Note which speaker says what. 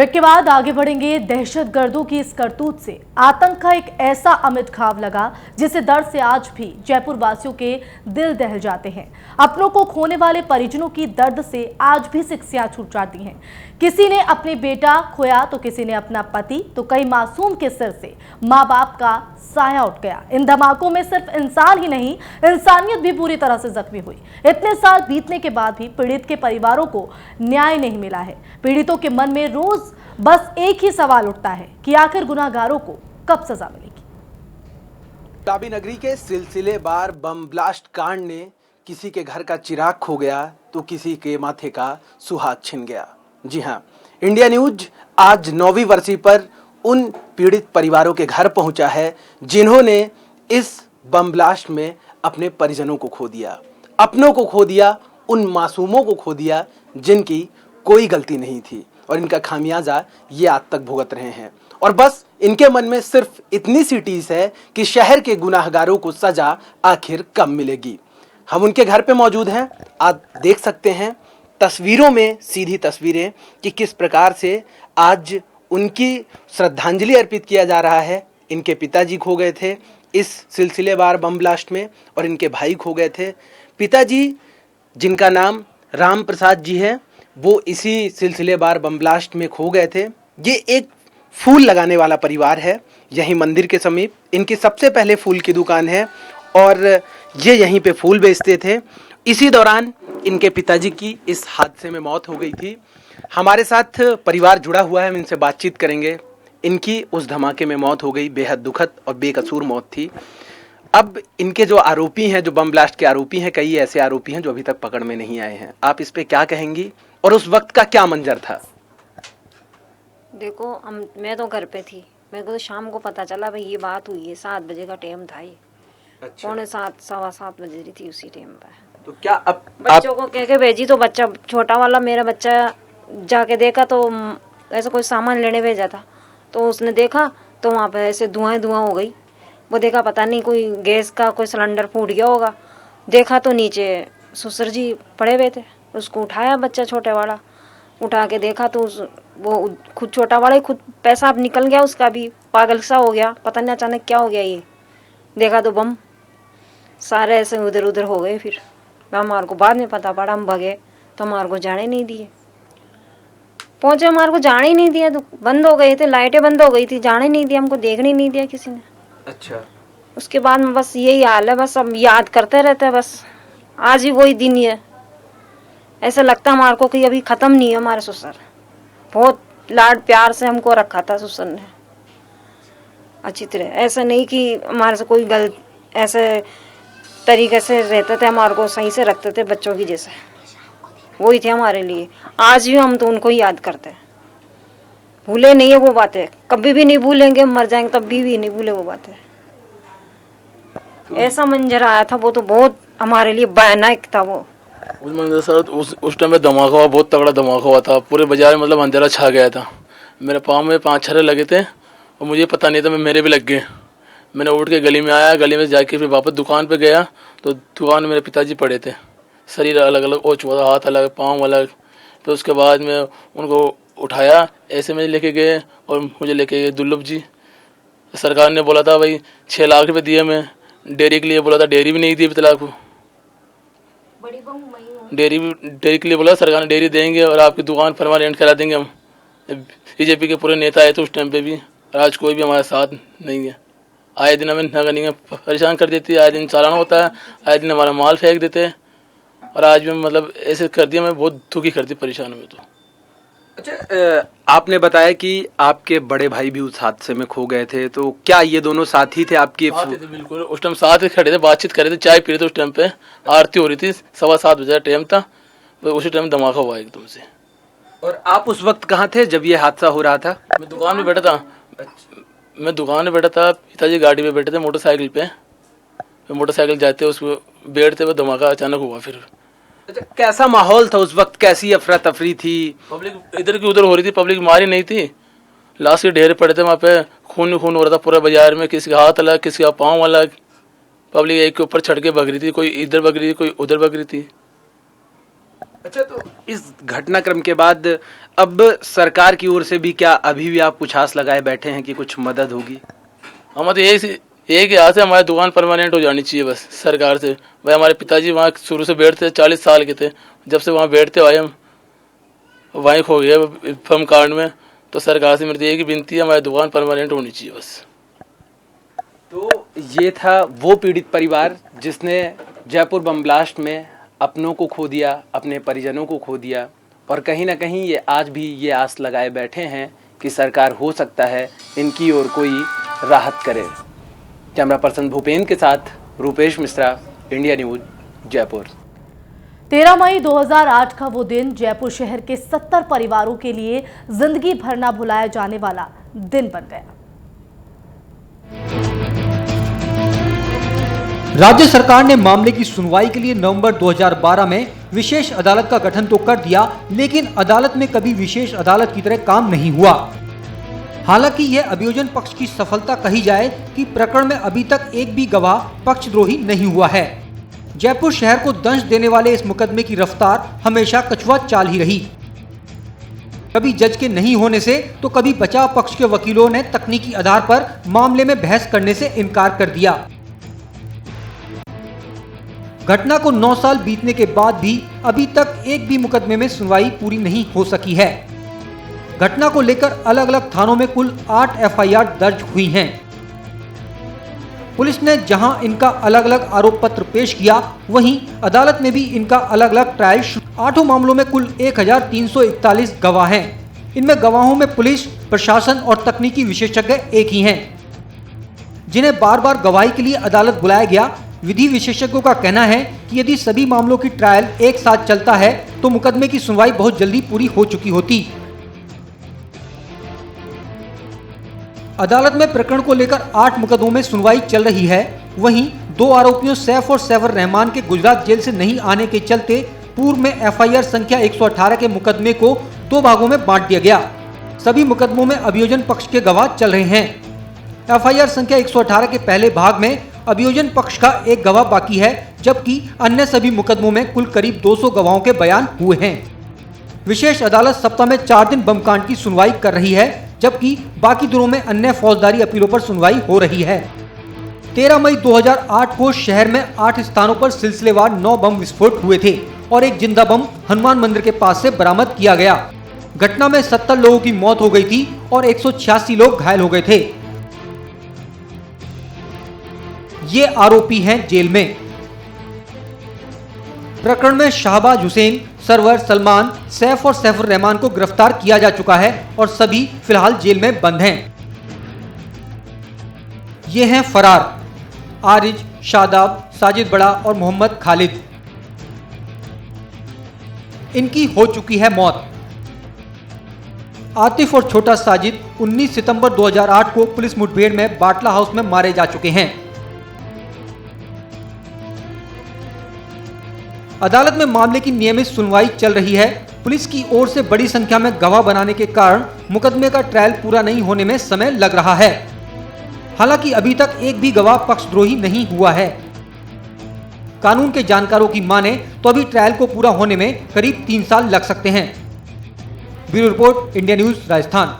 Speaker 1: Break के बाद आगे बढ़ेंगे। दहशतगर्दों की इस करतूत से आतंक का एक ऐसा अमिट घाव लगा जिसे दर्द से आज भी जयपुर वासियों के दिल दहल जाते हैं। अपनों को खोने वाले परिजनों की दर्द से आज भी सिकसियां छूट जाती हैं। किसी ने अपने बेटा खोया तो किसी ने अपना पति, तो कई मासूम के सिर से माँ बाप का साया उठ गया। इन धमाकों में सिर्फ इंसान ही नहीं, इंसानियत भी पूरी तरह से जख्मी हुई। इतने साल बीतने के बाद भी पीड़ित के परिवारों को न्याय नहीं मिला है। पीड़ितों के मन में रोज बस एक ही सवाल उठता है कि आखिर गुनाहगारों को कब सजा मिलेगी।
Speaker 2: ताबी नगरी के सिलसिलेवार बम ब्लास्ट कांड ने किसी के घर का चिराग खो गया तो किसी के माथे का सुहाग छिन गया। जी हाँ, इंडिया न्यूज आज 9वीं वर्षी पर उन पीड़ित परिवारों के घर पहुंचा है जिन्होंने इस बम ब्लास्ट में अपने परिजनों को खो दिया, अपनों को खो दिया, उन मासूमों को खो दिया जिनकी कोई गलती नहीं थी और इनका खामियाजा ये आज तक भुगत रहे हैं। और बस इनके मन में सिर्फ इतनी सी टीस है कि शहर के गुनाहगारों को सजा आखिर कब मिलेगी। हम उनके घर पे मौजूद हैं, आप देख सकते हैं तस्वीरों में, सीधी तस्वीरें कि किस प्रकार से आज उनकी श्रद्धांजलि अर्पित किया जा रहा है। इनके पिताजी खो गए थे इस सिलसिलेवार बम ब्लास्ट में और इनके भाई खो गए थे। पिताजी जिनका नाम राम प्रसाद जी है, वो इसी सिलसिलेवार बम ब्लास्ट में खो गए थे। ये एक फूल लगाने वाला परिवार है, यहीं मंदिर के समीप इनकी सबसे पहले फूल की दुकान है और ये यहीं पे फूल बेचते थे। इसी दौरान इनके पिताजी की इस हादसे में मौत हो गई थी। हमारे साथ परिवार जुड़ा हुआ है, हम इनसे बातचीत करेंगे। इनकी उस धमाके में मौत हो गई, बेहद दुखद और बेकसूर मौत थी। अब इनके जो आरोपी हैं, जो बम ब्लास्ट के आरोपी हैं, कई ऐसे आरोपी हैं जो अभी तक पकड़ में नहीं आए हैं। आप इस पे क्या कहेंगी और उस वक्त का क्या मंजर था?
Speaker 3: देखो, मैं तो घर पे थी। मेरे को तो शाम को पता चला भाई ये बात हुई है। 7 बजे का टाइम था ये।
Speaker 2: अच्छा।
Speaker 3: 6:45 7:15 बज रही थी उसी टाइम पे।
Speaker 2: तो क्या अब
Speaker 3: बच्चों को कह के भेजी तो बच्चा, छोटा वाला मेरा बच्चा, जाके देखा तो ऐसा कोई सामान लेने भेजा था तो उसने देखा तो वहाँ पे ऐसे धुआं हो गई। वो देखा पता नहीं कोई गैस का कोई सिलेंडर फूट गया होगा। देखा तो नीचे ससुर जी पड़े हुए थे। उसको उठाया, बच्चा छोटे वाला उठा के देखा तो वो खुद छोटा वाला ही खुद पैसा अब निकल गया, उसका भी पागल सा हो गया। पता नहीं अचानक क्या हो गया ये। देखा तो बम सारे ऐसे उधर उधर हो गए। फिर हमारे को बाद में पता पड़ा, हम भगे तो हमारे को जाने नहीं दिए। पहुंचे, हमारे को जाने ही नहीं दिया। तो बंद हो गए थे, लाइटें बंद हो गई थी, जाने नहीं दिया, हमको देखने नहीं दिया किसी ने।
Speaker 2: अच्छा।
Speaker 3: उसके बाद में बस यही हाल है, बस हम याद करते रहते हैं। बस आज ही वही दिन ही है। ऐसा लगता है हमारे को कि अभी खत्म नहीं है। हमारे ससुर बहुत लाड प्यार से हमको रखा था ससुर ने अच्छी तरह। ऐसा नहीं कि हमारे से कोई गलत ऐसे तरीके से रहते थे, हमारे को सही से रखते थे बच्चों की जैसे। वही थे हमारे लिए। आज भी हम तो उनको ही याद करते हैं, भूले नहीं है वो बातें, कभी भी नहीं भूलेंगे। मर जाएंगे तब भी नहीं भूले वो बातें। ऐसा मंजर आया था वो, तो बहुत हमारे लिए भयानक था वो।
Speaker 4: उस मंदिर सर उस टाइम में धमाका हुआ, बहुत तगड़ा धमाका हुआ था। पूरे बाजार में मतलब अंधेरा छा गया था। मेरे पाँव में 5 छर्रे लगे थे और मुझे पता नहीं था, मेरे भी लग गए। मैंने उठ के गली में आया, गली में जाके फिर वापस दुकान पे गया तो दुकान में मेरे पिताजी पड़े थे, शरीर अलग अलग हो चुका था, हाथ अलग, पाँव अलग। फिर उसके बाद में उनको उठाया, ऐसे में लेके गए और मुझे लेके गए दुर्लभ जी। सरकार ने बोला था भाई 6 लाख रुपये दिए, मैं डेयरी के लिए बोला था, डेयरी भी नहीं दी अभी तक। डेयरी के लिए बोला सरकार ने, डेयरी देंगे और आपकी दुकान परमानेंट करा देंगे हम। बीजेपी के पूरे नेता आए थे उस टाइम पे भी, और आज कोई भी हमारे साथ नहीं है। आए दिन हमें नगर परेशान कर देती है, आए दिन चालान होता है, आए दिन हमारा माल फेंक देते हैं और आज भी मतलब ऐसे कर दिया। मैं बहुत दुखी करती, परेशान हुई। तो
Speaker 2: अच्छा, आपने बताया कि आपके बड़े भाई भी उस हादसे में खो गए थे, तो क्या ये दोनों साथी थे आपके?
Speaker 4: बिल्कुल, उस टाइम साथ ही खड़े थे, बातचीत कर रहे थे, चाय पी रहे थे। उस टाइम पे आरती हो रही थी, 7:15 बजे टाइम था। उसी टाइम धमाका हुआ एकदम से।
Speaker 2: और आप उस वक्त कहाँ थे जब ये हादसा हो रहा था?
Speaker 4: मैं दुकान में बैठा था। पिताजी गाड़ी में बैठे थे मोटरसाइकिल पे। मोटरसाइकिल जाते उसको बैठते हुए धमाका अचानक हुआ। फिर
Speaker 2: अच्छा, कैसा माहौल था उस वक्त? कैसी अफरा तफरी थी?
Speaker 4: पब्लिक इधर की उधर हो रही थी, पब्लिक मारी नहीं थी। लाश के ढेर पड़े थे वहाँ पे, खून खून हो रहा था पूरे बाजार में, किसी का हाथ अलग, किसी का पाँव अलग। पब्लिक एक के ऊपर चढ़ के भग रही थी, कोई इधर भग रही थी, कोई उधर भग रही थी।
Speaker 2: अच्छा, तो इस घटनाक्रम के बाद अब सरकार की ओर से भी क्या अभी भी आप कुछ आस लगाए बैठे हैं कि कुछ मदद होगी?
Speaker 4: हमें तो एक यहाँ से हमारी दुकान परमानेंट हो जानी चाहिए बस सरकार से। भाई हमारे पिताजी वहाँ शुरू से बैठते 40 साल के थे, जब से वहाँ बैठते आए हम वहीं खो गए फर्म कांड में। तो सरकार से मेरी एक ही विनती है, हमारी दुकान परमानेंट होनी चाहिए बस।
Speaker 2: तो ये था वो पीड़ित परिवार जिसने जयपुर बम ब्लास्ट में अपनों को खो दिया, अपने परिजनों को खो दिया, और कहीं ना कहीं ये आज भी ये आस लगाए बैठे हैं कि सरकार हो सकता है इनकी ओर कोई राहत करे। कैमरा पर्सन भूपेन के साथ रूपेश मिश्रा, इंडिया न्यूज, जयपुर।
Speaker 1: 13 मई 2008 का वो दिन जयपुर शहर के 70 परिवारों के लिए जिंदगी भर ना भुलाया जाने वाला दिन बन गया।
Speaker 5: राज्य सरकार ने मामले की सुनवाई के लिए नवंबर 2012 में विशेष अदालत का गठन तो कर दिया, लेकिन अदालत में कभी विशेष अदालत की तरह काम नहीं हुआ। हालांकि यह अभियोजन पक्ष की सफलता कही जाए कि प्रकरण में अभी तक एक भी गवाह पक्षद्रोही नहीं हुआ है। जयपुर शहर को दंश देने वाले इस मुकदमे की रफ्तार हमेशा कछुआ चाल ही रही। कभी जज के नहीं होने से तो कभी बचाव पक्ष के वकीलों ने तकनीकी आधार पर मामले में बहस करने से इनकार कर दिया। घटना को 9 साल बीतने के बाद भी अभी तक एक भी मुकदमे में सुनवाई पूरी नहीं हो सकी है। घटना को लेकर अलग अलग थानों में कुल 8 एफआईआर दर्ज हुई हैं। पुलिस ने जहां इनका अलग अलग आरोप पत्र पेश किया, वहीं अदालत ने भी इनका अलग अलग ट्रायल। 8 मामलों में कुल 1341 गवाह हैं। इनमें गवाहों में पुलिस, प्रशासन और तकनीकी विशेषज्ञ एक ही हैं, जिन्हें बार बार गवाही के लिए अदालत बुलाया गया। विधि विशेषज्ञों का कहना है कि यदि सभी मामलों की ट्रायल एक साथ चलता है तो मुकदमे की सुनवाई बहुत जल्दी पूरी हो चुकी होती। अदालत में प्रकरण को लेकर 8 मुकदमों में सुनवाई चल रही है। वहीं 2 आरोपियों सैफ और सैवर रहमान के गुजरात जेल से नहीं आने के चलते पूर्व में एफआईआर संख्या 118 के मुकदमे को 2 भागों में बांट दिया गया। सभी मुकदमों में अभियोजन पक्ष के गवाह चल रहे हैं। एफआईआर संख्या 118 के पहले भाग में अभियोजन पक्ष का एक गवाह बाकी है, जबकि अन्य सभी मुकदमों में कुल करीब 200 गवाहों के बयान हुए हैं। विशेष अदालत सप्ताह में 4 दिन बम कांड की सुनवाई कर रही है, जबकि बाकी दिनों में अन्य फौजदारी अपीलों पर सुनवाई हो रही है। 13 मई 2008 को शहर में 8 स्थानों पर सिलसिलेवार 9 बम विस्फोट हुए थे और एक जिंदा बम हनुमान मंदिर के पास से बरामद किया गया। घटना में 70 लोगों की मौत हो गई थी और 186 लोग घायल हो गए थे। ये आरोपी हैं जेल में। प्रकरण में शाहबाज हुसैन, सरवर, सलमान, सैफ और सैफुर रहमान को गिरफ्तार किया जा चुका है और सभी फिलहाल जेल में बंद हैं। ये हैं फरार आरिज, शादाब, साजिद बड़ा और मोहम्मद खालिद। इनकी हो चुकी है मौत। आतिफ और छोटा साजिद 19 सितंबर 2008 को पुलिस मुठभेड़ में बाटला हाउस में मारे जा चुके हैं। अदालत में मामले की नियमित सुनवाई चल रही है। पुलिस की ओर से बड़ी संख्या में गवाह बनाने के कारण मुकदमे का ट्रायल पूरा नहीं होने में समय लग रहा है। हालांकि अभी तक एक भी गवाह पक्षद्रोही नहीं हुआ है। कानून के जानकारों की माने तो अभी ट्रायल को पूरा होने में करीब 3 साल लग सकते हैं। Bureau report, India news, Rajasthan.